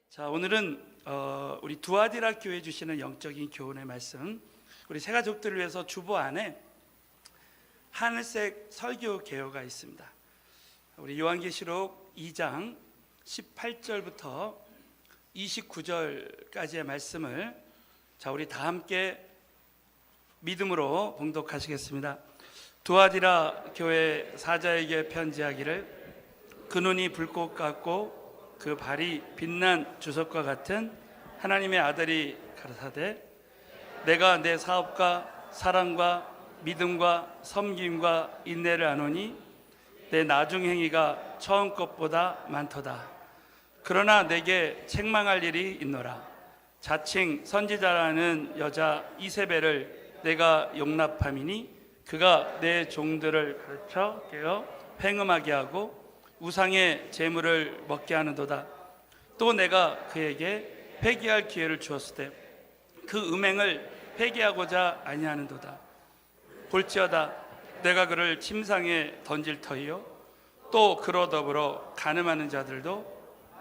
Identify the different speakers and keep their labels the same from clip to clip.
Speaker 1: 자, 오늘은 우리 두아디라 교회 주시는 영적인 교훈의 말씀, 우리 새 가족들을 위해서 주보 안에 하늘색 설교 개요가 있습니다. 우리 요한계시록 2장 18절부터 29절까지의 말씀을 우리 다 함께 믿음으로 봉독하시겠습니다. 두아디라 교회 사자에게 편지하기를, 그 눈이 불꽃 같고 그 발이 빛난 주석과 같은 하나님의 아들이 가라사대, 내가 내 사업과 사랑과 믿음과 섬김과 인내를 아노니 내 나중 행위가 처음 것보다 많도다. 그러나 내게 책망할 일이 있노라. 자칭 선지자라는 여자 이세벨을 내가 용납함이니 그가 내 종들을 가르쳐 깨어 행음하게 하고 우상의 제물을 먹게 하는도다. 또 내가 그에게 회개할 기회를 주었을 때 그 음행을 회개하고자 아니하는도다. 볼지어다, 내가 그를 침상에 던질 터이요, 또 그로 더불어 간음하는 자들도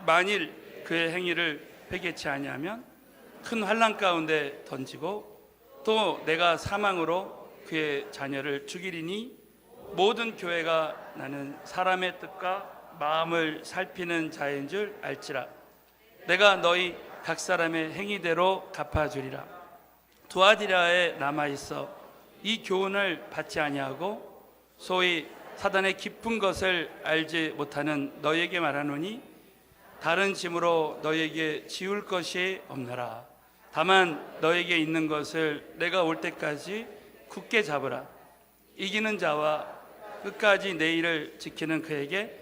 Speaker 1: 만일 그의 행위를 회개치 아니하면 큰 환난 가운데 던지고, 또 내가 사망으로 그의 자녀를 죽이리니 모든 교회가 나는 사람의 뜻과 마음을 살피는 자인 줄 알지라. 내가 너희 각 사람의 행위대로 갚아주리라. 두아디라에 남아있어 이 교훈을 받지 아니하고 소위 사단의 깊은 것을 알지 못하는 너희에게 말하노니, 다른 짐으로 너희에게 지울 것이 없노라. 다만 너희에게 있는 것을 내가 올 때까지 굳게 잡으라. 이기는 자와 끝까지 내 일을 지키는 그에게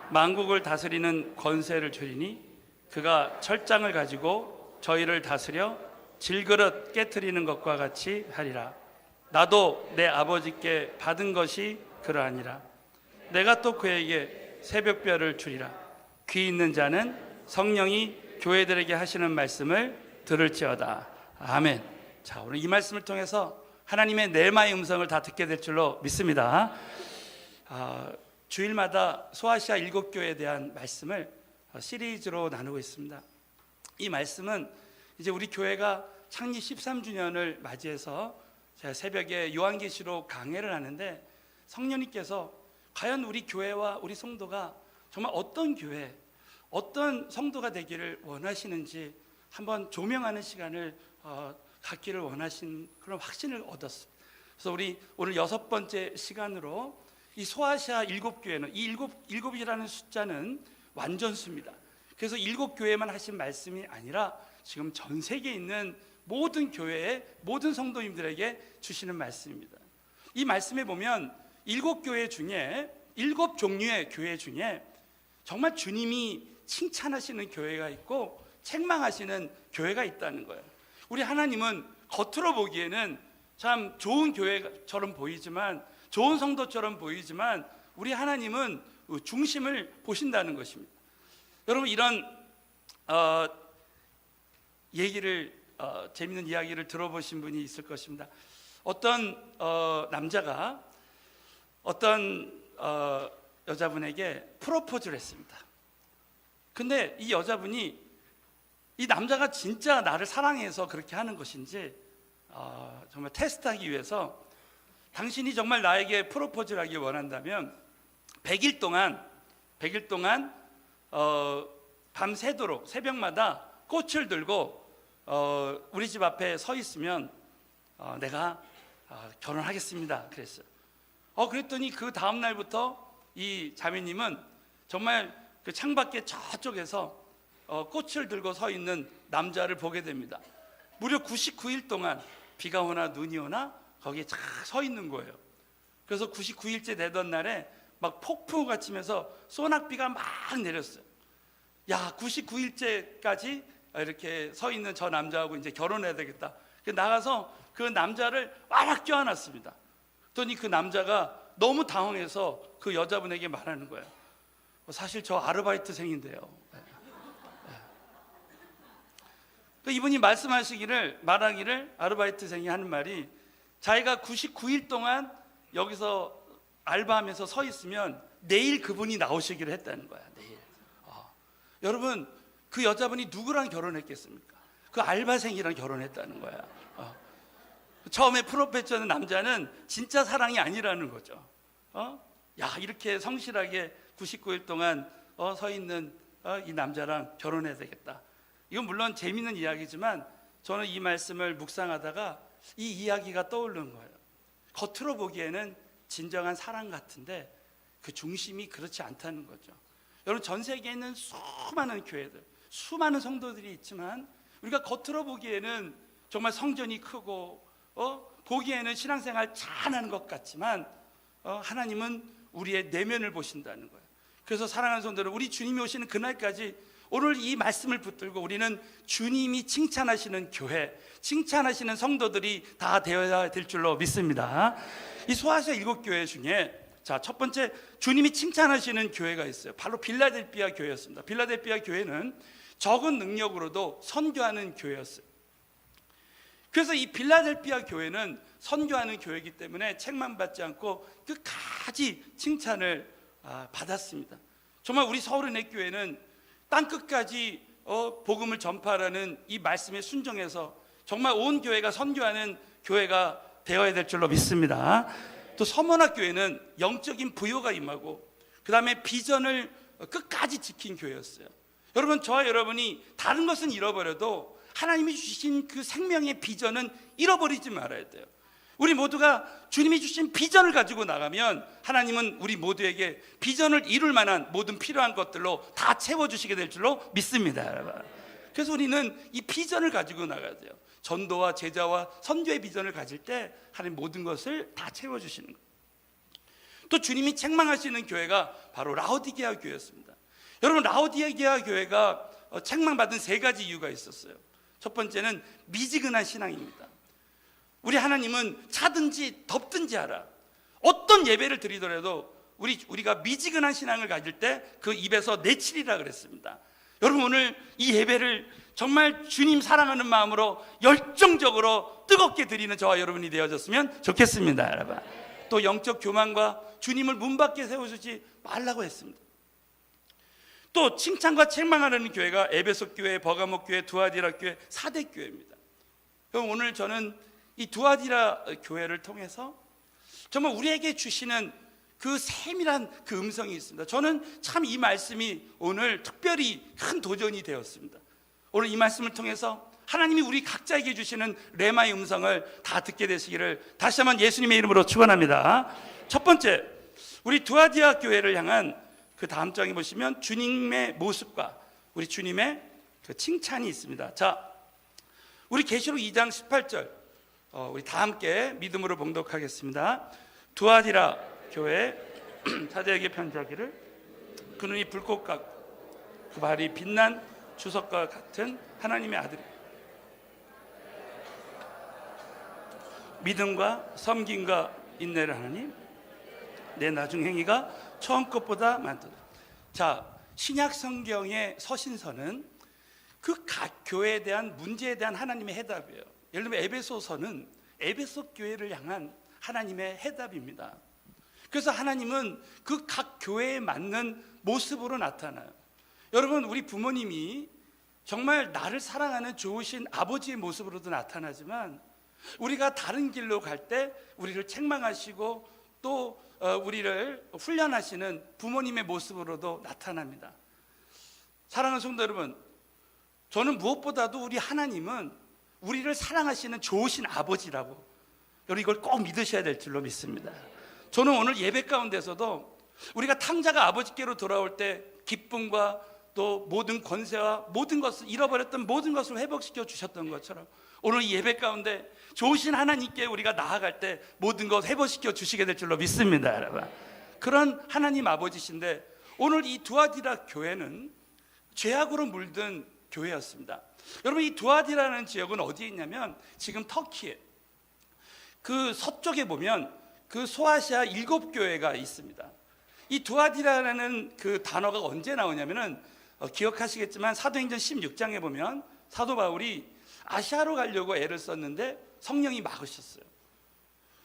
Speaker 1: 만국을 다스리는 권세를 주리니 그가 철장을 가지고 저희를 다스려 질그릇 깨트리는 것과 같이 하리라. 나도 내 아버지께 받은 것이 그러하니라. 내가 또 그에게 새벽별을 주리라. 귀 있는 자는 성령이 교회들에게 하시는 말씀을 들을지어다. 아멘. 자, 오늘 이 말씀을 통해서 하나님의 넬마의 음성을 다 듣게 될 줄로 믿습니다. 주일마다 소아시아 7교회에 대한 말씀을 시리즈로 나누고 있습니다. 이 말씀은 이제 우리 교회가 창립 13주년을 맞이해서 제가 새벽에 요한계시록 강해를 하는데, 성령님께서 과연 우리 교회와 우리 성도가 정말 어떤 교회, 어떤 성도가 되기를 원하시는지 한번 조명하는 시간을 갖기를 원하신 그런 확신을 얻었습니다. 그래서 우리 오늘 6번째 시간으로 이 소아시아 7교회는, 이 일곱이라는 숫자는 완전수입니다. 그래서 7교회만 하신 말씀이 아니라 지금 전 세계에 있는 모든 교회의 모든 성도님들에게 주시는 말씀입니다. 이 말씀에 보면 7교회 중에 7종류의 교회 중에 정말 주님이 칭찬하시는 교회가 있고 책망하시는 교회가 있다는 거예요. 우리 하나님은 겉으로 보기에는 참 좋은 교회처럼 보이지만, 좋은 성도처럼 보이지만, 우리 하나님은 중심을 보신다는 것입니다. 여러분, 이런 재밌는 이야기를 들어보신 분이 있을 것입니다. 어떤 남자가 어떤 여자분에게 프로포즈를 했습니다. 근데 이 여자분이 이 남자가 진짜 나를 사랑해서 그렇게 하는 것인지 정말 테스트하기 위해서, 당신이 정말 나에게 프로포즈를 하기 원한다면 100일 동안 밤새도록 새벽마다 꽃을 들고 우리 집 앞에 서 있으면 내가 결혼하겠습니다 그랬어요. 그랬더니 그 다음 날부터 이 자매님은 정말 그 창밖에 저쪽에서 꽃을 들고 서 있는 남자를 보게 됩니다. 무려 99일 동안 비가 오나 눈이 오나 거기에 쫙 서 있는 거예요. 그래서 99일째 되던 날에 막 폭풍우가 치면서 소낙비가 막 내렸어요. 야, 99일째까지 이렇게 서 있는 저 남자하고 이제 결혼해야 되겠다. 나가서 그 남자를 와락 껴안았습니다. 그랬더니 그 남자가 너무 당황해서 그 여자분에게 말하는 거예요. 사실 저 아르바이트생인데요. 이분이 말하기를 아르바이트생이 하는 말이, 자기가 99일 동안 여기서 알바하면서 서 있으면 내일 그분이 나오시기로 했다는 거야. 내일. 여러분, 그 여자분이 누구랑 결혼했겠습니까? 그 알바생이랑 결혼했다는 거야. 처음에 프로포즈하는 남자는 진짜 사랑이 아니라는 거죠. 야, 이렇게 성실하게 99일 동안 서 있는 이 남자랑 결혼해야 되겠다. 이건 물론 재미있는 이야기지만 저는 이 말씀을 묵상하다가 이 이야기가 떠오르는 거예요. 겉으로 보기에는 진정한 사랑 같은데 그 중심이 그렇지 않다는 거죠. 여러분, 전 세계에 있는 수많은 교회들, 수많은 성도들이 있지만 우리가 겉으로 보기에는 정말 성전이 크고 보기에는 신앙생활 잘하는 것 같지만 하나님은 우리의 내면을 보신다는 거예요. 그래서 사랑하는 성도들, 우리 주님이 오시는 그날까지 오늘 이 말씀을 붙들고 우리는 주님이 칭찬하시는 교회, 칭찬하시는 성도들이 다 되어야 될 줄로 믿습니다. 이 소아시아 7교회 중에 첫 번째 주님이 칭찬하시는 교회가 있어요. 바로 빌라델피아 교회였습니다. 빌라델피아 교회는 적은 능력으로도 선교하는 교회였어요. 그래서 이 빌라델피아 교회는 선교하는 교회이기 때문에 책망받지 않고 끝까지 칭찬을 받았습니다. 정말 우리 서울은혜 교회는 땅끝까지 복음을 전파하라는 이 말씀에 순종해서 정말 온 교회가 선교하는 교회가 되어야 될 줄로 믿습니다. 또 서문학 교회는 영적인 부요가 임하고 그 다음에 비전을 끝까지 지킨 교회였어요. 여러분, 저와 여러분이 다른 것은 잃어버려도 하나님이 주신 그 생명의 비전은 잃어버리지 말아야 돼요. 우리 모두가 주님이 주신 비전을 가지고 나가면 하나님은 우리 모두에게 비전을 이룰 만한 모든 필요한 것들로 다 채워주시게 될 줄로 믿습니다, 여러분. 그래서 우리는 이 비전을 가지고 나가야 돼요. 전도와 제자와 선교의 비전을 가질 때 하나님 모든 것을 다 채워주시는 거예요. 또 주님이 책망하시는 교회가 바로 라오디게아 교회였습니다. 여러분, 라오디게아 교회가 책망받은 3가지 이유가 있었어요. 첫 번째는 미지근한 신앙입니다. 우리 하나님은 차든지 덥든지 하라. 어떤 예배를 드리더라도 우리가 미지근한 신앙을 가질 때 그 입에서 내치리라 그랬습니다. 여러분, 오늘 이 예배를 정말 주님 사랑하는 마음으로 열정적으로 뜨겁게 드리는 저와 여러분이 되어졌으면 좋겠습니다, 여러분. 또 영적 교만과 주님을 문 밖에 세워주지 말라고 했습니다. 또 칭찬과 책망하는 교회가 에베소 교회, 버가모 교회, 두아디라 교회, 사대 교회입니다. 그럼 오늘 저는 이 두아디라 교회를 통해서 정말 우리에게 주시는 그 세밀한 그 음성이 있습니다. 저는 참 이 말씀이 오늘 특별히 큰 도전이 되었습니다. 오늘 이 말씀을 통해서 하나님이 우리 각자에게 주시는 레마의 음성을 다 듣게 되시기를 다시 한번 예수님의 이름으로 축원합니다. 첫 번째, 우리 두아디라 교회를 향한 그 다음 장에 보시면 주님의 모습과 우리 주님의 그 칭찬이 있습니다. 자, 우리 계시록 2장 18절 우리 다 함께 믿음으로 봉독하겠습니다. 두아디라 교회 사자에게 편지하기를 그 눈이 불꽃 같고 그 발이 빛난 주석과 같은 하나님의 아들이 믿음과 섬김과 인내를 하나님 내 나중 행위가 처음 것보다 많도다. 자, 신약 성경의 서신서는 그 각 교회에 대한 문제에 대한 하나님의 해답이에요. 예를 들면 에베소서는 에베소 교회를 향한 하나님의 해답입니다. 그래서 하나님은 그 각 교회에 맞는 모습으로 나타나요. 여러분, 우리 부모님이 정말 나를 사랑하는 좋으신 아버지의 모습으로도 나타나지만 우리가 다른 길로 갈 때 우리를 책망하시고 또 우리를 훈련하시는 부모님의 모습으로도 나타납니다. 사랑하는 성도 여러분, 저는 무엇보다도 우리 하나님은 우리를 사랑하시는 좋으신 아버지라고 여러분 이걸 꼭 믿으셔야 될 줄로 믿습니다. 저는 오늘 예배 가운데서도 우리가 탕자가 아버지께로 돌아올 때 기쁨과 또 모든 권세와 모든 것을 잃어버렸던 모든 것을 회복시켜 주셨던 것처럼 오늘 이 예배 가운데 좋으신 하나님께 우리가 나아갈 때 모든 것 회복시켜 주시게 될 줄로 믿습니다, 여러분. 그런 하나님 아버지신데 오늘 이 두아디라 교회는 죄악으로 물든 교회였습니다. 여러분, 이 두아디라는 지역은 어디에 있냐면 지금 터키에 그 서쪽에 보면 그 소아시아 7교회가 있습니다. 이 두아디라는 그 단어가 언제 나오냐면은 기억하시겠지만 사도행전 16장에 보면 사도 바울이 아시아로 가려고 애를 썼는데 성령이 막으셨어요.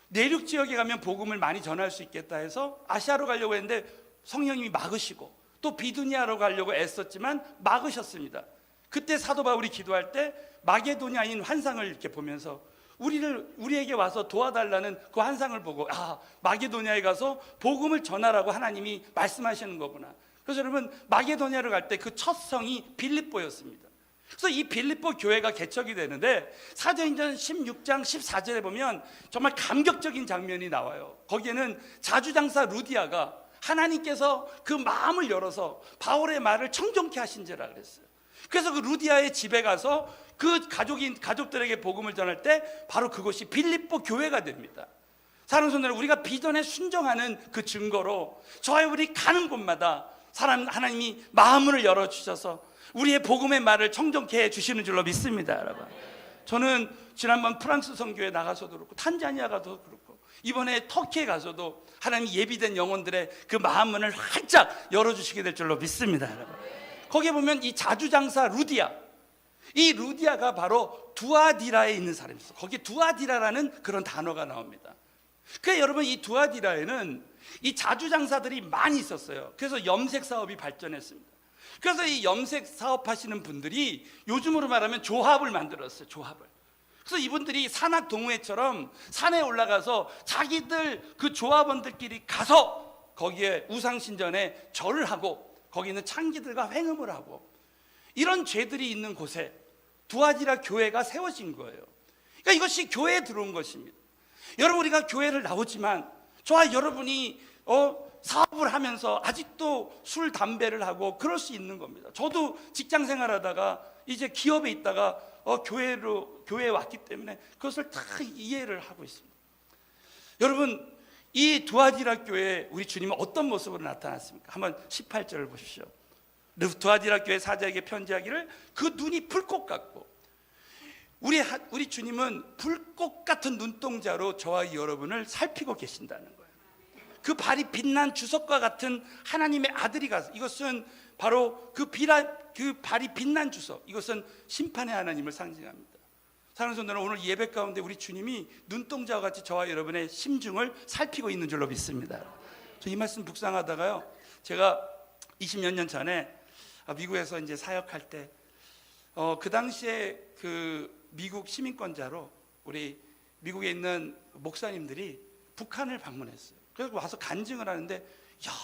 Speaker 1: 내륙 지역에 가면 복음을 많이 전할 수 있겠다 해서 아시아로 가려고 했는데 성령님이 막으시고 또 비두니아로 가려고 애썼지만 막으셨습니다. 그때 사도 바울이 기도할 때 마게도냐인 환상을 이렇게 보면서 우리에게 와서 도와달라는 그 환상을 보고, 마게도냐에 가서 복음을 전하라고 하나님이 말씀하시는 거구나. 그래서 여러분, 마게도냐를 갈 때 그 첫 성이 빌립보였습니다. 그래서 이 빌립보 교회가 개척이 되는데 사도행전 16장 14절에 보면 정말 감격적인 장면이 나와요. 거기에는 자주장사 루디아가 하나님께서 그 마음을 열어서 바울의 말을 청정케 하신지라 그랬어요. 그래서 그 루디아의 집에 가서 그 가족들에게 복음을 전할 때 바로 그것이 빌립보 교회가 됩니다. 사랑하는 성도들, 우리가 비전에 순종하는 그 증거로 저와 우리 가는 곳마다 하나님이 마음을 열어주셔서 우리의 복음의 말을 청정케 해주시는 줄로 믿습니다. 여러분, 저는 지난번 프랑스 선교에 나가서도 그렇고 탄자니아 가서도 그렇고 이번에 터키에 가서도 하나님이 예비된 영혼들의 그 마음문을 활짝 열어주시게 될 줄로 믿습니다. 여러분, 거기에 보면 이 자주장사 루디아, 이 루디아가 바로 두아디라에 있는 사람이었어요. 거기에 두아디라라는 그런 단어가 나옵니다. 그래서 여러분, 이 두아디라에는 이 자주장사들이 많이 있었어요. 그래서 염색 사업이 발전했습니다. 그래서 이 염색 사업하시는 분들이 요즘으로 말하면 조합을 만들었어요. 조합을. 그래서 이분들이 산악동호회처럼 산에 올라가서 자기들 그 조합원들끼리 가서 거기에 우상신전에 절을 하고 거기 있는 창기들과 회음을 하고 이런 죄들이 있는 곳에 두아디라 교회가 세워진 거예요. 그러니까 이것이 교회에 들어온 것입니다. 여러분, 우리가 교회를 나오지만 저와 여러분이 사업을 하면서 아직도 술, 담배를 하고 그럴 수 있는 겁니다. 저도 직장 생활하다가 이제 기업에 있다가 교회에 왔기 때문에 그것을 다 이해를 하고 있습니다. 여러분, 이 두아디라 교회에 우리 주님은 어떤 모습으로 나타났습니까? 한번 18절을 보십시오. 두아디라 교회 사자에게 편지하기를 그 눈이 불꽃 같고, 우리 주님은 불꽃 같은 눈동자로 저와 여러분을 살피고 계신다는 거예요. 그 발이 빛난 주석과 같은 하나님의 아들이 가서, 이것은 바로 그 발이 빛난 주석, 이것은 심판의 하나님을 상징합니다. 사랑하는 성도는, 오늘 예배 가운데 우리 주님이 눈동자와 같이 저와 여러분의 심중을 살피고 있는 줄로 믿습니다. 저 이 말씀 묵상하다가요, 제가 20몇 년 전에 미국에서 이제 사역할 때 그 당시에 그 미국 시민권자로 우리 미국에 있는 목사님들이 북한을 방문했어요. 그래서 와서 간증을 하는데,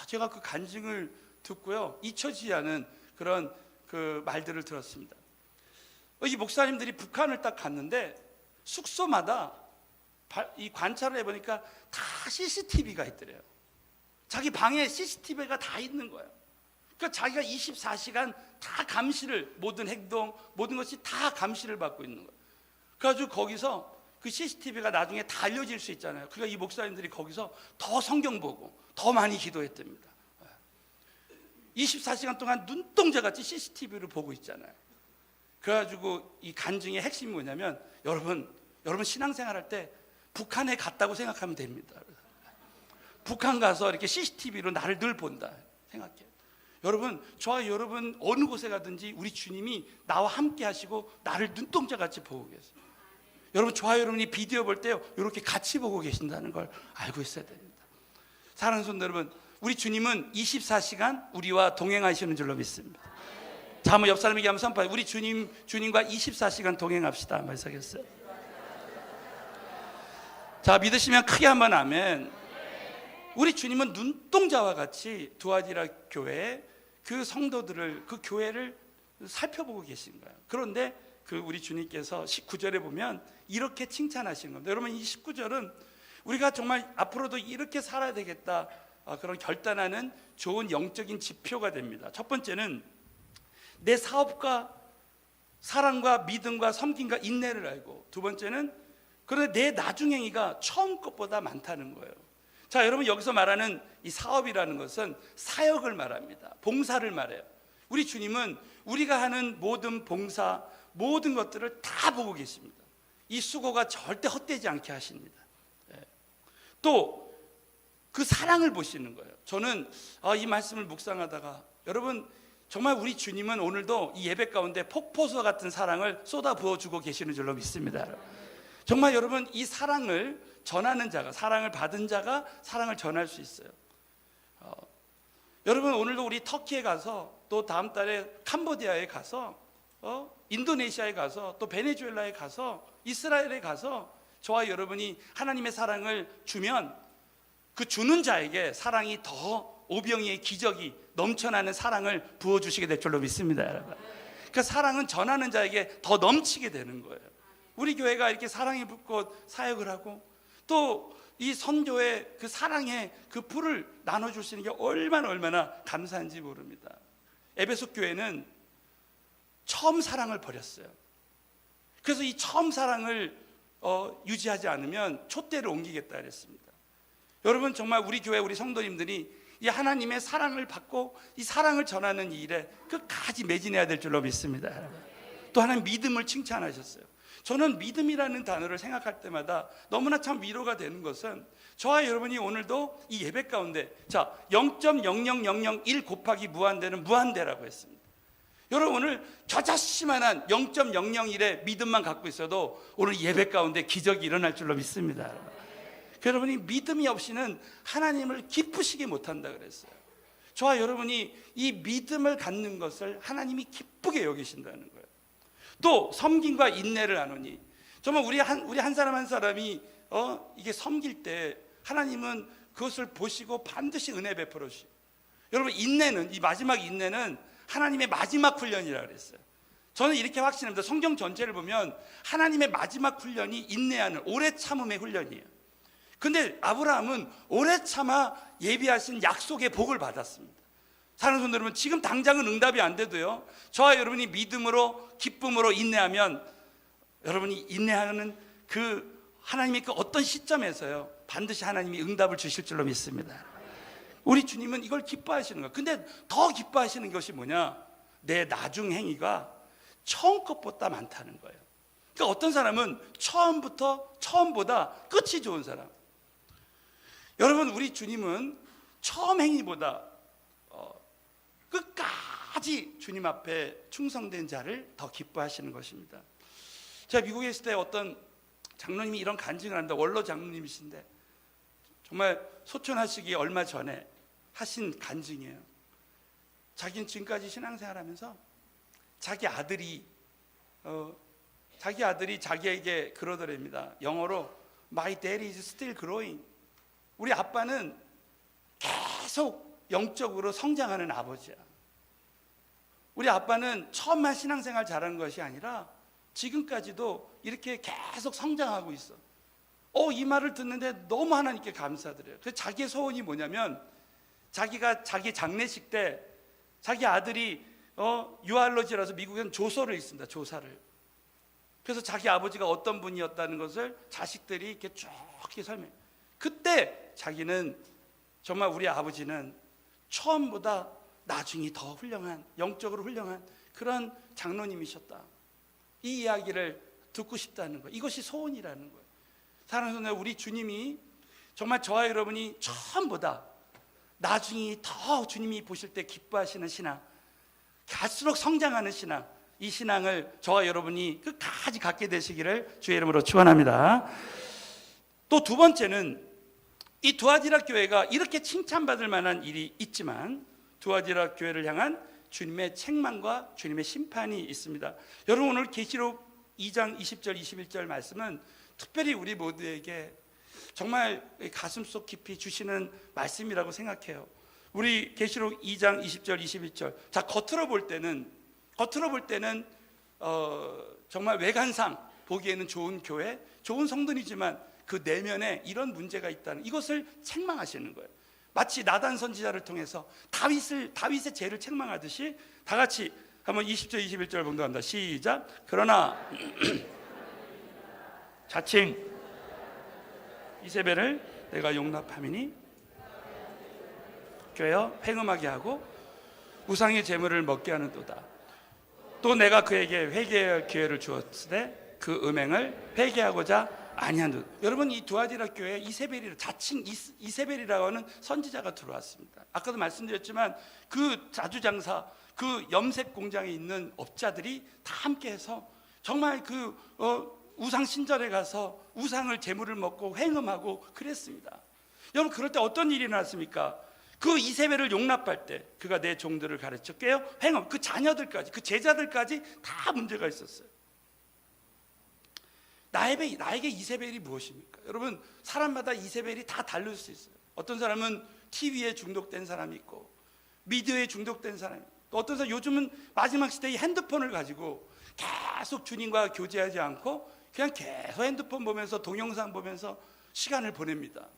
Speaker 1: 제가 그 간증을 듣고요, 잊혀지지 않은 그런 그 말들을 들었습니다. 이 목사님들이 북한을 딱 갔는데 숙소마다 이 관찰을 해보니까 다 CCTV가 있더래요. 자기 방에 CCTV가 다 있는 거예요. 그러니까 자기가 24시간 다 감시를, 모든 행동, 모든 것이 다 감시를 받고 있는 거예요. 그래가지고 거기서 그 CCTV가 나중에 다 알려질 수 있잖아요. 그러니까 이 목사님들이 거기서 더 성경 보고 더 많이 기도했답니다. 24시간 동안 눈동자같이 CCTV를 보고 있잖아요. 그래가지고 이 간증의 핵심이 뭐냐면, 여러분 신앙생활 할 때 북한에 갔다고 생각하면 됩니다. 북한 가서 이렇게 CCTV로 나를 늘 본다 생각해요. 여러분, 저와 여러분 어느 곳에 가든지 우리 주님이 나와 함께 하시고 나를 눈동자같이 보고 계세요. 여러분, 저와 여러분이 비디오 볼 때요, 이렇게 같이 보고 계신다는 걸 알고 있어야 됩니다. 사랑하는 성도 여러분, 우리 주님은 24시간 우리와 동행하시는 줄로 믿습니다. 자, 한번 옆 사람에게 한번 선포해요. 우리 주님과 24시간 동행합시다. 말씀하겠어요. 자, 믿으시면 크게 한번 아멘. 우리 주님은 눈동자와 같이 두아디라 교회에 그 성도들을, 그 교회를 살펴보고 계신 거예요. 그런데 그 우리 주님께서 19절에 보면 이렇게 칭찬하시는 겁니다. 여러분, 이 19절은 우리가 정말 앞으로도 이렇게 살아야 되겠다, 그런 결단하는 좋은 영적인 지표가 됩니다. 첫 번째는 내 사업과 사랑과 믿음과 섬김과 인내를 알고, 두 번째는 그런데 내 나중행위가 처음 것보다 많다는 거예요. 자, 여러분, 여기서 말하는 이 사업이라는 것은 사역을 말합니다. 봉사를 말해요. 우리 주님은 우리가 하는 모든 봉사, 모든 것들을 다 보고 계십니다. 이 수고가 절대 헛되지 않게 하십니다. 또 그 사랑을 보시는 거예요. 저는 이 말씀을 묵상하다가, 여러분, 정말 우리 주님은 오늘도 이 예배 가운데 폭포수 같은 사랑을 쏟아 부어주고 계시는 줄로 믿습니다. 정말 여러분, 이 사랑을 전하는 자가, 사랑을 받은 자가 사랑을 전할 수 있어요. 여러분, 오늘도 우리 터키에 가서 또 다음 달에 캄보디아에 가서 인도네시아에 가서 또 베네수엘라에 가서 이스라엘에 가서 저와 여러분이 하나님의 사랑을 주면 그 주는 자에게 사랑이 더 오병이의 기적이 넘쳐나는 사랑을 부어주시게 될 줄로 믿습니다, 여러분. 그 사랑은 전하는 자에게 더 넘치게 되는 거예요. 우리 교회가 이렇게 사랑의 불꽃 사역을 하고 또 이 선교의 그 사랑의 그 불을 나눠줄 수 있는 게 얼마나 감사한지 모릅니다. 에베소 교회는 처음 사랑을 버렸어요. 그래서 이 처음 사랑을 유지하지 않으면 촛대를 옮기겠다 그랬습니다. 여러분, 정말 우리 교회 우리 성도님들이 이 하나님의 사랑을 받고 이 사랑을 전하는 이 일에 끝까지 매진해야 될 줄로 믿습니다. 또 하나님 믿음을 칭찬하셨어요. 저는 믿음이라는 단어를 생각할 때마다 너무나 참 위로가 되는 것은 저와 여러분이 오늘도 이 예배 가운데 0.00001 곱하기 무한대는 무한대라고 했습니다. 여러분, 오늘 겨자씨만한 0.001의 믿음만 갖고 있어도 오늘 예배 가운데 기적이 일어날 줄로 믿습니다. 여러분이 믿음이 없이는 하나님을 기쁘시게 못한다 그랬어요. 저와 여러분이 이 믿음을 갖는 것을 하나님이 기쁘게 여기신다는 거예요. 또 섬김과 인내를 나누니, 정말 우리 한 사람 한 사람이 이게 섬길 때 하나님은 그것을 보시고 반드시 은혜 베풀어 주시고, 여러분, 인내는, 이 마지막 인내는 하나님의 마지막 훈련이라고 그랬어요. 저는 이렇게 확신합니다. 성경 전체를 보면 하나님의 마지막 훈련이 인내하는 오래 참음의 훈련이에요. 근데 아브라함은 오래 참아 예비하신 약속의 복을 받았습니다. 사랑하는 성도 여러분, 지금 당장은 응답이 안 돼도요, 저와 여러분이 믿음으로 기쁨으로 인내하면 여러분이 인내하는 그 하나님의 그 어떤 시점에서요 반드시 하나님이 응답을 주실 줄로 믿습니다. 우리 주님은 이걸 기뻐하시는 거예요. 근데 더 기뻐하시는 것이 뭐냐? 내 나중 행위가 처음 것보다 많다는 거예요. 그러니까 어떤 사람은 처음보다 끝이 좋은 사람. 여러분, 우리 주님은 처음 행위보다 끝까지 주님 앞에 충성된 자를 더 기뻐하시는 것입니다. 제가 미국에 있을 때 어떤 장로님이 이런 간증을 합니다. 원로 장로님이신데 정말 소천하시기 얼마 전에 하신 간증이에요. 자기는 지금까지 신앙생활하면서 자기 아들이 자기에게 그러더랍니다. 영어로 My dad is still growing. 우리 아빠는 계속 영적으로 성장하는 아버지야. 우리 아빠는 처음만 신앙생활 잘한 것이 아니라 지금까지도 이렇게 계속 성장하고 있어. 이 말을 듣는데 너무 하나님께 감사드려요. 그래서 자기의 소원이 뭐냐면, 자기가 자기 장례식 때 자기 아들이 유알러지라서 미국엔 조서를 읽습니다. 조사를. 그래서 자기 아버지가 어떤 분이었다는 것을 자식들이 이렇게 쭉 설명해. 그때 자기는 정말 우리 아버지는 처음보다 나중이 더 훌륭한, 영적으로 훌륭한 그런 장로님이셨다. 이 이야기를 듣고 싶다는 거예요. 이것이 소원이라는 거예요. 사랑하는 우리 주님이 정말 저와 여러분이 처음보다 나중이 더 주님이 보실 때 기뻐하시는 신앙, 갈수록 성장하는 신앙, 이 신앙을 저와 여러분이 끝까지 갖게 되시기를 주의 이름으로 축원합니다. 또 두 번째는, 이 두아디라 교회가 이렇게 칭찬받을 만한 일이 있지만 두아디라 교회를 향한 주님의 책망과 주님의 심판이 있습니다. 여러분, 오늘 계시록 2장 20절 21절 말씀은 특별히 우리 모두에게 정말 가슴속 깊이 주시는 말씀이라고 생각해요. 우리 계시록 2장 20절 21절, 자, 겉으로 볼 때는 정말 외관상 보기에는 좋은 교회, 좋은 성도이지만 그 내면에 이런 문제가 있다는 이것을 책망하시는 거예요. 마치 나단 선지자를 통해서 다윗의 죄를 책망하듯이 다 같이 한번 20절 21절 봉독합니다. 시작. 그러나 자칭 이세벨을 내가 용납함이니 꿰어 행음하게 하고 우상의 제물을 먹게 하는도다. 또 내가 그에게 회개할 기회를 주었으되 그 음행을 회개하고자 아니한. 여러분, 이 두아디라 교회에 이세벨이라, 자칭 이세벨이라고 하는 선지자가 들어왔습니다. 아까도 말씀드렸지만 그 자주장사, 그 염색 공장에 있는 업자들이 다 함께해서 정말 그 우상 신전에 가서 우상을 제물을 먹고 행음하고 그랬습니다. 여러분, 그럴 때 어떤 일이 일어났습니까? 그 이세벨을 용납할 때 그가 내 종들을 가르쳐 깨어 행함. 그 자녀들까지, 그 제자들까지 다 문제가 있었어요. 나에게 이세벨이 무엇입니까? 여러분, 사람마다 이세벨이 다 다를 수 있어요. 어떤 사람은 TV에 중독된 사람이 있고 미디어에 중독된 사람이 있고, 또 어떤 사람 요즘은 마지막 시대의 핸드폰을 가지고 계속 주님과 교제하지 않고 그냥 계속 핸드폰 보면서 동영상 보면서 시간을 보냅니다.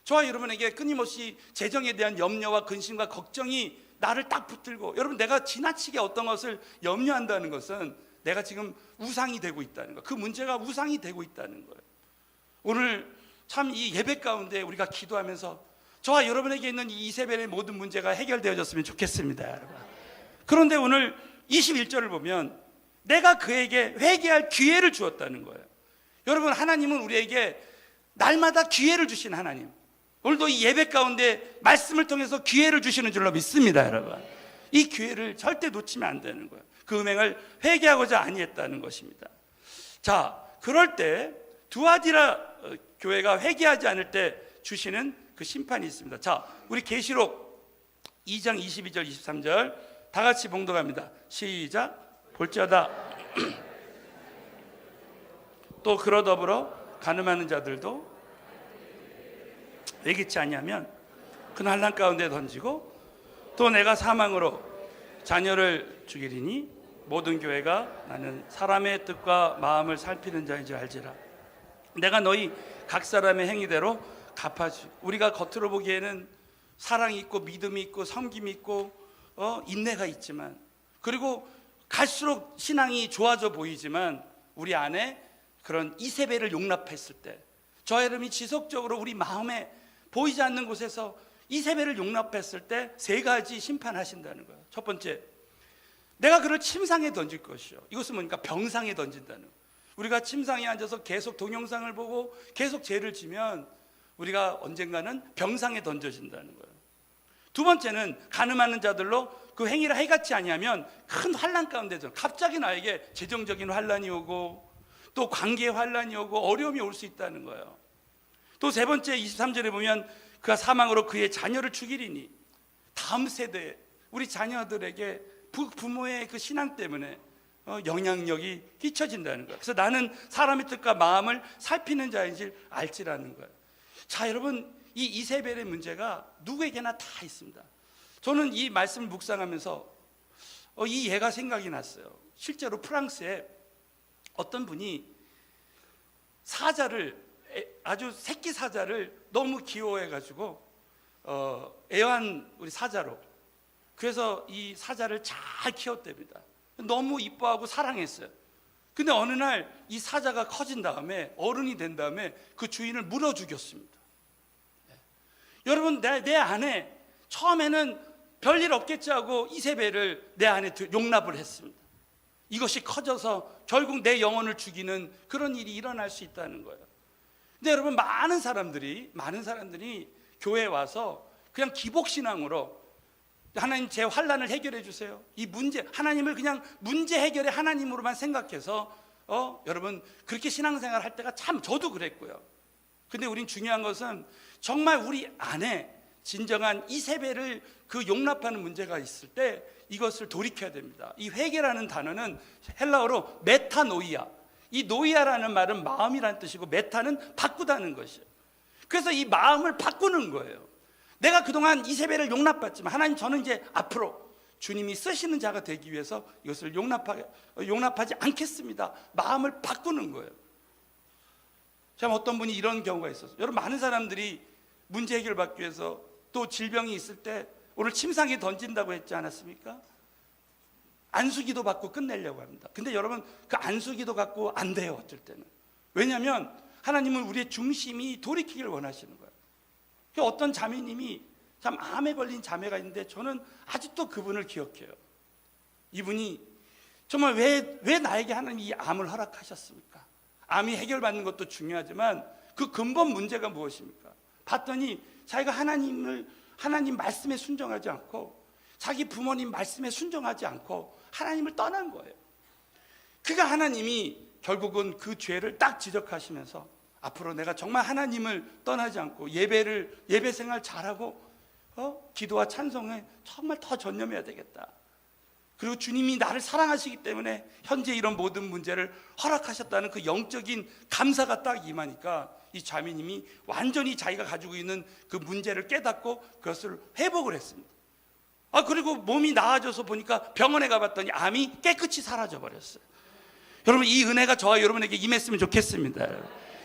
Speaker 1: 저와 여러분에게 끊임없이 재정에 대한 염려와 근심과 걱정이 나를 딱 붙들고, 여러분, 내가 지나치게 어떤 것을 염려한다는 것은 내가 지금 우상이 되고 있다는 거, 그 문제가 우상이 되고 있다는 거예요. 오늘 참 이 예배 가운데 우리가 기도하면서 저와 여러분에게 있는 이 이세벨의 모든 문제가 해결되어졌으면 좋겠습니다, 여러분. 그런데 오늘 21절을 보면 내가 그에게 회개할 기회를 주었다는 거예요. 여러분, 하나님은 우리에게 날마다 기회를 주신 하나님, 오늘도 이 예배 가운데 말씀을 통해서 기회를 주시는 줄로 믿습니다, 여러분. 이 기회를 절대 놓치면 안 되는 거예요. 그 음행을 회개하고자 아니했다는 것입니다. 자, 그럴 때 두아디라 교회가 회개하지 않을 때 주시는 그 심판이 있습니다. 자, 우리 계시록 2장 22절 23절 다 같이 봉독합니다. 시작. 볼지어다 또 그러 더불어 간음하는 자들도 예기치 아니하면 그 환난 가운데 던지고, 또 내가 사망으로 자녀를 죽이리니 모든 교회가 나는 사람의 뜻과 마음을 살피는 자인 줄 알지라. 내가 너희 각 사람의 행위대로 갚아주. 우리가 겉으로 보기에는 사랑이 있고 믿음이 있고 섬김이 있고 인내가 있지만, 그리고 갈수록 신앙이 좋아져 보이지만 우리 안에 그런 이세벨을 용납했을 때, 저 여러분이 지속적으로 우리 마음에 보이지 않는 곳에서 이세벨을 용납했을 때 세 가지 심판하신다는 거예요. 첫 번째, 내가 그를 침상에 던질 것이요. 이것은 뭡니까? 병상에 던진다는 거예요. 우리가 침상에 앉아서 계속 동영상을 보고 계속 죄를 지면 우리가 언젠가는 병상에 던져진다는 거예요. 두 번째는 간음하는 자들로 그 행위를 해같이 아니하면 큰 환난 가운데서 갑자기 나에게 재정적인 환난이 오고 또 관계의 환난이 오고 어려움이 올 수 있다는 거예요. 또 세 번째 23절에 보면 그가 사망으로 그의 자녀를 죽이리니, 다음 세대에 우리 자녀들에게 부모의 그 신앙 때문에 영향력이 끼쳐진다는 거예요. 그래서 나는 사람의 뜻과 마음을 살피는 자인지 알지라는 거예요. 자, 여러분, 이 이세벨의 문제가 누구에게나 다 있습니다. 저는 이 말씀을 묵상하면서 이 예가 생각이 났어요. 실제로 프랑스에 어떤 분이 사자를, 아주 새끼 사자를 너무 귀여워해가지고 애완 우리 사자로, 그래서 이 사자를 잘 키웠답니다. 너무 이뻐하고 사랑했어요. 근데 어느 날 이 사자가 커진 다음에, 어른이 된 다음에 그 주인을 물어 죽였습니다. 여러분, 내 안에 처음에는 별일 없겠지 하고 이세벨을 내 안에 용납을 했습니다. 이것이 커져서 결국 내 영혼을 죽이는 그런 일이 일어날 수 있다는 거예요. 근데 여러분, 많은 사람들이 교회에 와서 그냥 기복신앙으로 하나님 제 환난을 해결해 주세요, 이 문제, 하나님을 그냥 문제 해결의 하나님으로만 생각해서 여러분, 그렇게 신앙생활 할 때가 참 저도 그랬고요. 근데 우린 중요한 것은 정말 우리 안에 진정한 이세벨을 그 용납하는 문제가 있을 때 이것을 돌이켜야 됩니다. 이 회개라는 단어는 헬라어로 메타노이아, 이 노이아라는 말은 마음이라는 뜻이고 메타는 바꾸다는 것이에요. 그래서 이 마음을 바꾸는 거예요. 내가 그동안 이세벨을 용납했지만 하나님, 저는 이제 앞으로 주님이 쓰시는 자가 되기 위해서 이것을 용납하지 않겠습니다. 마음을 바꾸는 거예요. 참, 어떤 분이 이런 경우가 있었어요. 여러분, 많은 사람들이 문제 해결 받기 위해서, 또 질병이 있을 때 오늘 침상에 던진다고 했지 않았습니까? 안수기도 받고 끝내려고 합니다. 근데 여러분, 그 안수기도 갖고 안 돼요, 어쩔 때는. 왜냐하면 하나님은 우리의 중심이 돌이키기를 원하시는 거예요. 어떤 자매님이, 참 암에 걸린 자매가 있는데 저는 아직도 그분을 기억해요. 이분이 정말 왜 나에게 하나님 이 암을 허락하셨습니까? 암이 해결받는 것도 중요하지만 그 근본 문제가 무엇입니까? 봤더니 자기가 하나님 말씀에 순종하지 않고, 자기 부모님 말씀에 순종하지 않고 하나님을 떠난 거예요. 그가 하나님이 결국은 그 죄를 딱 지적하시면서 앞으로 내가 정말 하나님을 떠나지 않고 예배 생활 잘하고 기도와 찬송에 정말 더 전념해야 되겠다. 그리고 주님이 나를 사랑하시기 때문에 현재 이런 모든 문제를 허락하셨다는 그 영적인 감사가 딱 임하니까 이 자매님이 완전히 자기가 가지고 있는 그 문제를 깨닫고 그것을 회복을 했습니다. 그리고 몸이 나아져서 보니까 병원에 가봤더니 암이 깨끗이 사라져 버렸어요. 여러분, 이 은혜가 저와 여러분에게 임했으면 좋겠습니다.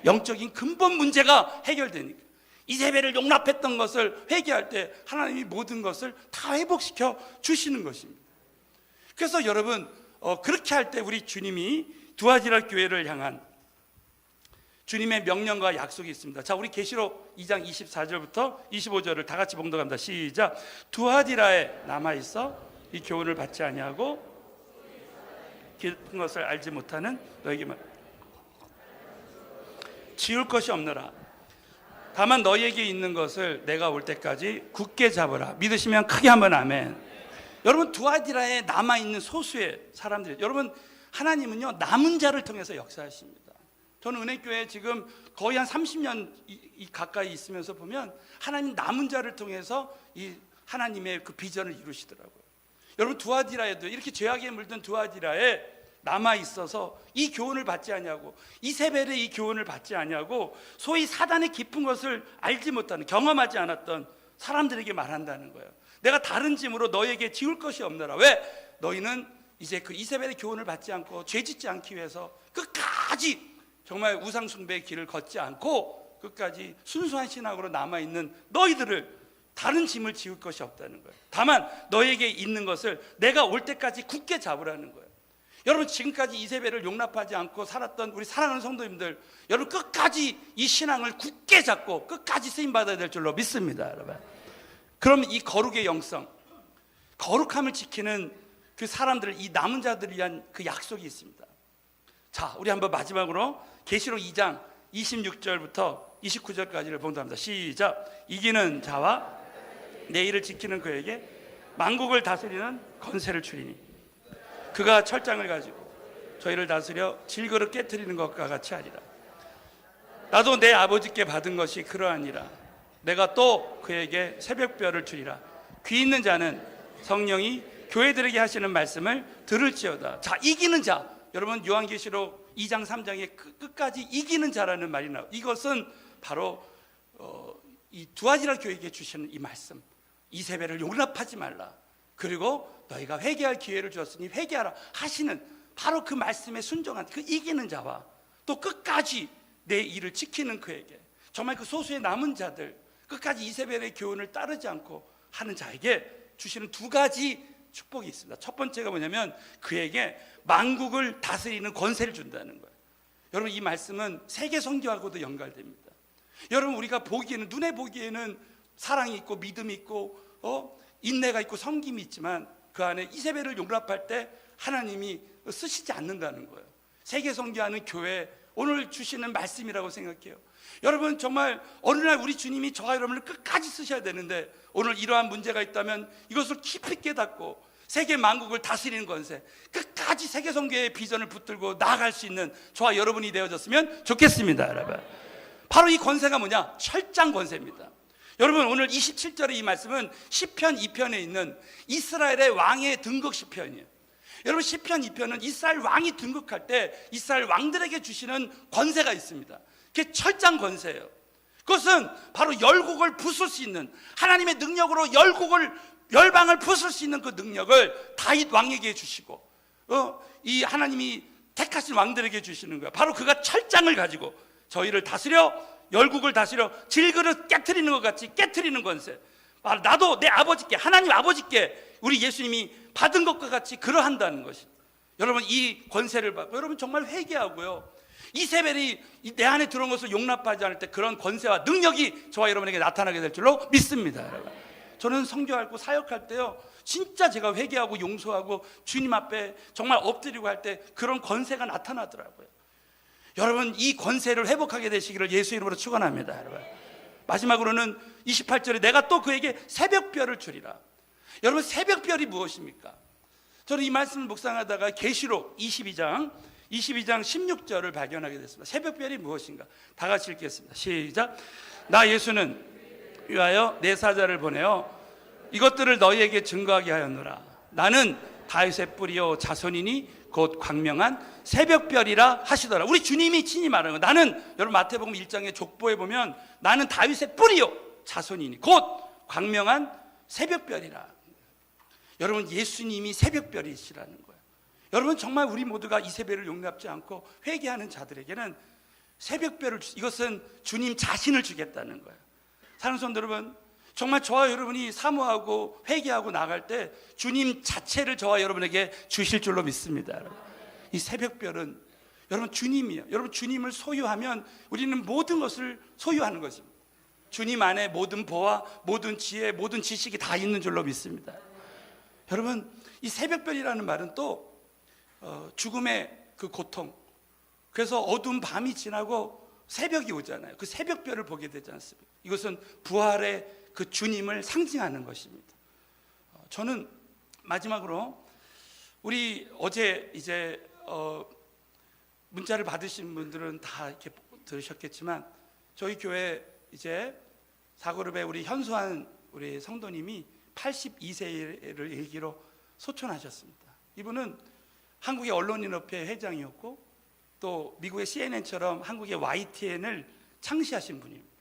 Speaker 1: 영적인 근본 문제가 해결되니까 이세벨을 용납했던 것을 회개할 때 하나님이 모든 것을 다 회복시켜 주시는 것입니다. 그래서 여러분, 그렇게 할 때 우리 주님이 두아디라 교회를 향한 주님의 명령과 약속이 있습니다. 자, 우리 계시록 2장 24절부터 25절을 다 같이 봉독합니다. 시작. 두아디라에 남아있어 이 교훈을 받지 아니하고 깊은 것을 알지 못하는 너에게만 지울 것이 없노라. 다만 너희에게 있는 것을 내가 올 때까지 굳게 잡으라. 믿으시면 크게 한번 아멘. 여러분, 두아디라에 남아있는 소수의 사람들, 여러분, 하나님은요 남은 자를 통해서 역사하십니다. 저는 은혜교회에 지금 거의 한 30년 가까이 있으면서 보면 하나님 남은 자를 통해서 이 하나님의 그 비전을 이루시더라고요. 여러분, 두아디라에도 이렇게 죄악에 물든 두아디라에 남아있어서 이 교훈을 받지 아니하고 이세벨의 이 교훈을 받지 아니하고 소위 사단의 깊은 것을 알지 못하는, 경험하지 않았던 사람들에게 말한다는 거예요. 내가 다른 짐으로 너에게 지울 것이 없노라. 왜? 너희는 이제 그 이세벨의 교훈을 받지 않고 죄짓지 않기 위해서 끝까지 정말 우상숭배의 길을 걷지 않고 끝까지 순수한 신앙으로 남아있는 너희들을 다른 짐을 지울 것이 없다는 거예요. 다만 너에게 있는 것을 내가 올 때까지 굳게 잡으라는 거예요. 여러분, 지금까지 이세벨을 용납하지 않고 살았던 우리 사랑하는 성도님들, 여러분 끝까지 이 신앙을 굳게 잡고 끝까지 쓰임받아야 될 줄로 믿습니다. 여러분, 그럼 이 거룩의 영성, 거룩함을 지키는 그 사람들, 이 남은 자들을 위한 그 약속이 있습니다. 자, 우리 한번 마지막으로 계시록 2장 26절부터 29절까지를 봉독합니다. 시작. 이기는 자와 내 일을 지키는 그에게 만국을 다스리는 권세를 주리니 그가 철장을 가지고 저희를 다스려 질그릇 깨트리는 것과 같이 하리라. 나도 내 아버지께 받은 것이 그러하니라. 내가 또 그에게 새벽별을 주리라. 귀 있는 자는 성령이 교회들에게 하시는 말씀을 들을지어다. 자, 이기는 자, 여러분 요한계시록 2장 3장에 끝까지 이기는 자라는 말이 나와요. 이것은 바로 이 두아디라 교회에게 주시는 이 말씀, 이세벨을 용납하지 말라, 그리고 너희가 회개할 기회를 주었으니 회개하라 하시는 바로 그 말씀에 순종한 그 이기는 자와 또 끝까지 내 일을 지키는 그에게, 정말 그 소수의 남은 자들, 끝까지 이세벨의 교훈을 따르지 않고 하는 자에게 주시는 두 가지 축복이 있습니다. 첫 번째가 뭐냐면 그에게 만국을 다스리는 권세를 준다는 거예요. 여러분, 이 말씀은 세계 선교하고도 연관됩니다. 여러분, 우리가 보기에는, 눈에 보기에는 사랑이 있고 믿음이 있고 인내가 있고 섬김이 있지만 그 안에 이세벨을 용납할 때 하나님이 쓰시지 않는다는 거예요. 세계 선교하는 교회, 오늘 주시는 말씀이라고 생각해요. 여러분, 정말 어느 날 우리 주님이 저와 여러분을 끝까지 쓰셔야 되는데 오늘 이러한 문제가 있다면 이것을 깊이 깨닫고 세계 만국을 다스리는 권세, 끝까지 세계 선교의 비전을 붙들고 나아갈 수 있는 저와 여러분이 되어졌으면 좋겠습니다. 여러분, 바로 이 권세가 뭐냐? 철장 권세입니다. 여러분, 오늘 27절의 이 말씀은 시편 2편에 있는 이스라엘의 왕의 등극 시편이에요. 여러분, 시편 2편은 이스라엘 왕이 등극할 때 이스라엘 왕들에게 주시는 권세가 있습니다. 그게 철장 권세예요. 그것은 바로 열국을 부술 수 있는, 하나님의 능력으로 열방을 부술 수 있는 그 능력을 다윗 왕에게 주시고 이 하나님이 택하신 왕들에게 주시는 거예요. 바로 그가 철장을 가지고 저희를 다스려, 열국을 다스려 질그릇 깨트리는 것 같이 깨트리는 권세, 나도 내 아버지께, 하나님 아버지께 우리 예수님이 받은 것과 같이 그러한다는 것이, 여러분 이 권세를 받고 여러분 정말 회개하고요, 이세벨이 내 안에 들어온 것을 용납하지 않을 때 그런 권세와 능력이 저와 여러분에게 나타나게 될 줄로 믿습니다. 여러분, 저는 선교하고 사역할 때요, 진짜 제가 회개하고 용서하고 주님 앞에 정말 엎드리고 할 때 그런 권세가 나타나더라고요. 여러분, 이 권세를 회복하게 되시기를 예수 이름으로 축원합니다. 여러분, 마지막으로는 28절에 내가 또 그에게 새벽별을 주리라. 여러분, 새벽별이 무엇입니까? 저는 이 말씀을 묵상하다가 계시록 22장 16절을 발견하게 됐습니다. 새벽별이 무엇인가? 다 같이 읽겠습니다. 시작. 나 예수는 위하여 내 사자를 보내어 이것들을 너희에게 증거하게 하였노라. 나는 다윗의 뿌리요 자손이니 곧 광명한 새벽별이라 하시더라. 우리 주님이 친히 말하는 거. 나는, 여러분 마태복음 1장의 족보에 보면 나는 다윗의 뿌리요 자손이니 곧 광명한 새벽별이라. 여러분 예수님이 새벽별이시라는 거예요. 여러분 정말 우리 모두가 이세벨을 용납지 않고 회개하는 자들에게는 새벽별을 이것은 주님 자신을 주겠다는 거예요. 사랑하는 성도 여러분, 정말 저와 여러분이 사모하고 회개하고 나갈 때 주님 자체를 저와 여러분에게 주실 줄로 믿습니다. 이 새벽별은 여러분 주님이에요. 여러분 주님을 소유하면 우리는 모든 것을 소유하는 것입니다. 주님 안에 모든 보화, 모든 지혜, 모든 지식이 다 있는 줄로 믿습니다. 여러분 이 새벽별이라는 말은 또 죽음의 그 고통, 그래서 어두운 밤이 지나고 새벽이 오잖아요. 그 새벽별을 보게 되지 않습니까? 이것은 부활의 그 주님을 상징하는 것입니다. 저는 마지막으로 우리 어제 이제 문자를 받으신 분들은 다 이렇게 들으셨겠지만 저희 교회 이제 사고룹에 우리 현수한 우리 성도님이 82세를 일기로 소천하셨습니다. 이분은 한국의 언론인협회 회장이었고 또 미국의 CNN처럼 한국의 YTN을 창시하신 분입니다.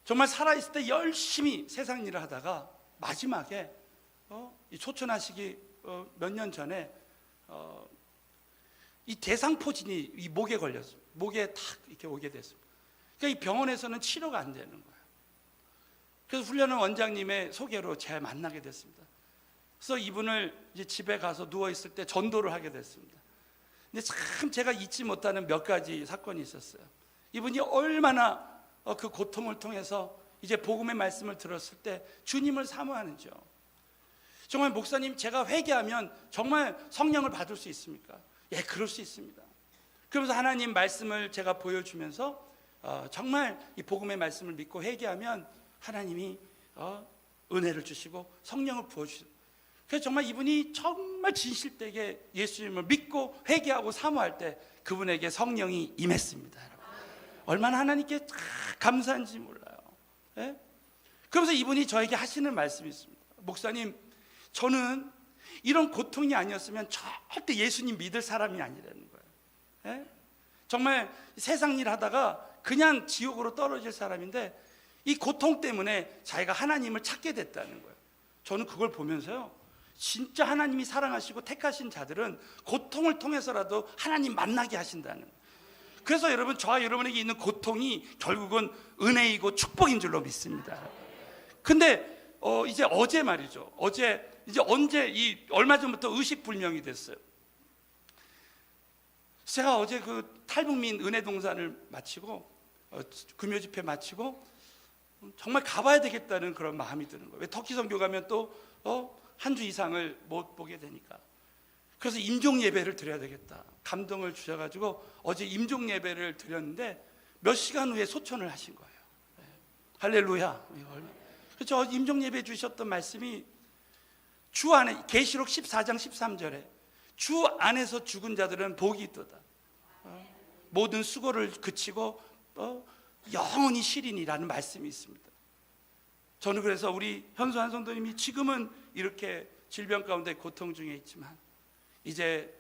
Speaker 1: 정말 살아있을 때 열심히 세상 일을 하다가 마지막에 소천하시기 몇 년 전에 이 대상포진이 이 목에 걸렸어요. 목에 탁 이렇게 오게 됐습니다. 그러니까 이 병원에서는 치료가 안 되는 거예요. 그래서 훈련원 원장님의 소개로 제가 만나게 됐습니다. 그래서 이분을 이제 집에 가서 누워 있을 때 전도를 하게 됐습니다. 근데 참 제가 잊지 못하는 몇 가지 사건이 있었어요. 이분이 얼마나 그 고통을 통해서 이제 복음의 말씀을 들었을 때 주님을 사모하는지요. 정말 목사님 제가 회개하면 정말 성령을 받을 수 있습니까? 예, 그럴 수 있습니다. 그러면서 하나님 말씀을 제가 보여주면서 정말 이 복음의 말씀을 믿고 회개하면 하나님이 은혜를 주시고 성령을 부어주시고, 그래서 정말 이분이 정말 진실되게 예수님을 믿고 회개하고 사모할 때 그분에게 성령이 임했습니다. 얼마나 하나님께 감사한지 몰라요. 예? 그러면서 이분이 저에게 하시는 말씀이 있습니다. 목사님, 저는 이런 고통이 아니었으면 절대 예수님 믿을 사람이 아니라는 거예요. 예? 정말 세상 일 하다가 그냥 지옥으로 떨어질 사람인데 이 고통 때문에 자기가 하나님을 찾게 됐다는 거예요. 저는 그걸 보면서요, 진짜 하나님이 사랑하시고 택하신 자들은 고통을 통해서라도 하나님 만나게 하신다는 거예요. 그래서 여러분, 저와 여러분에게 있는 고통이 결국은 은혜이고 축복인 줄로 믿습니다. 근데 이제 어제 말이죠. 어제 이제 얼마 전부터 의식불명이 됐어요. 제가 어제 그 탈북민 은혜동산을 마치고 금요집회 마치고 정말 가봐야 되겠다는 그런 마음이 드는 거예요. 왜 터키 선교 가면 또 한 주 이상을 못 보게 되니까. 그래서 임종 예배를 드려야 되겠다 감동을 주셔가지고 어제 임종 예배를 드렸는데 몇 시간 후에 소천을 하신 거예요. 네. 할렐루야. 그렇죠. 임종 예배 주셨던 말씀이 주 안에, 계시록 14장 13절에 주 안에서 죽은 자들은 복이 있도다. 모든 수고를 그치고 영원히 쉬리니라는 말씀이 있습니다. 저는 그래서 우리 현수한 성도님이 지금은 이렇게 질병 가운데 고통 중에 있지만 이제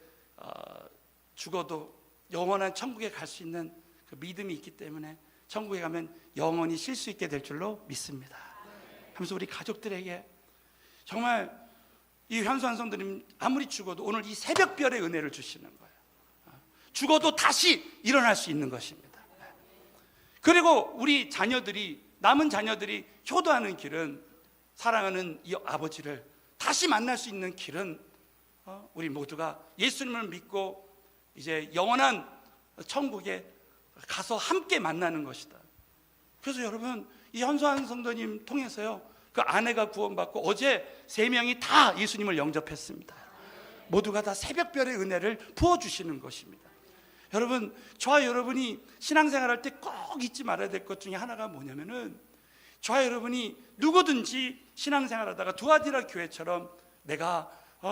Speaker 1: 죽어도 영원한 천국에 갈 수 있는 그 믿음이 있기 때문에 천국에 가면 영원히 쉴 수 있게 될 줄로 믿습니다. 하면서 우리 가족들에게 정말 이 현수한 성도님 아무리 죽어도 오늘 이 새벽별의 은혜를 주시는 거예요. 죽어도 다시 일어날 수 있는 것입니다. 그리고 우리 자녀들이, 남은 자녀들이 효도하는 길은, 사랑하는 이 아버지를 다시 만날 수 있는 길은 우리 모두가 예수님을 믿고 이제 영원한 천국에 가서 함께 만나는 것이다. 그래서 여러분, 이 현수한 성도님 통해서요, 그 아내가 구원받고 어제 3명이 다 예수님을 영접했습니다. 모두가 다 새벽별의 은혜를 부어주시는 것입니다. 여러분, 저와 여러분이 신앙생활할 때 꼭 잊지 말아야 될 것 중에 하나가 뭐냐면은, 저와 여러분이 누구든지 신앙생활하다가 두아디라 교회처럼 내가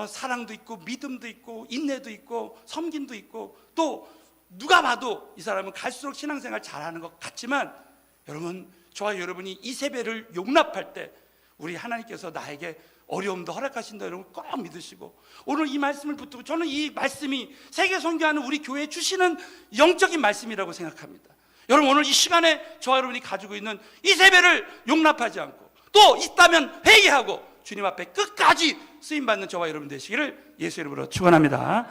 Speaker 1: 사랑도 있고 믿음도 있고 인내도 있고 섬김도 있고 또 누가 봐도 이 사람은 갈수록 신앙생활 잘하는 것 같지만, 여러분, 저와 여러분이 이세벨을 용납할 때 우리 하나님께서 나에게 어려움도 허락하신다, 여러분 꼭 믿으시고, 오늘 이 말씀을 붙들고 저는 이 말씀이 세계 선교하는 우리 교회에 주시는 영적인 말씀이라고 생각합니다. 여러분, 오늘 이 시간에 저와 여러분이 가지고 있는 이 세배를 용납하지 않고, 또 있다면 회개하고 주님 앞에 끝까지 쓰임받는 저와 여러분 되시기를 예수 이름으로 축원합니다.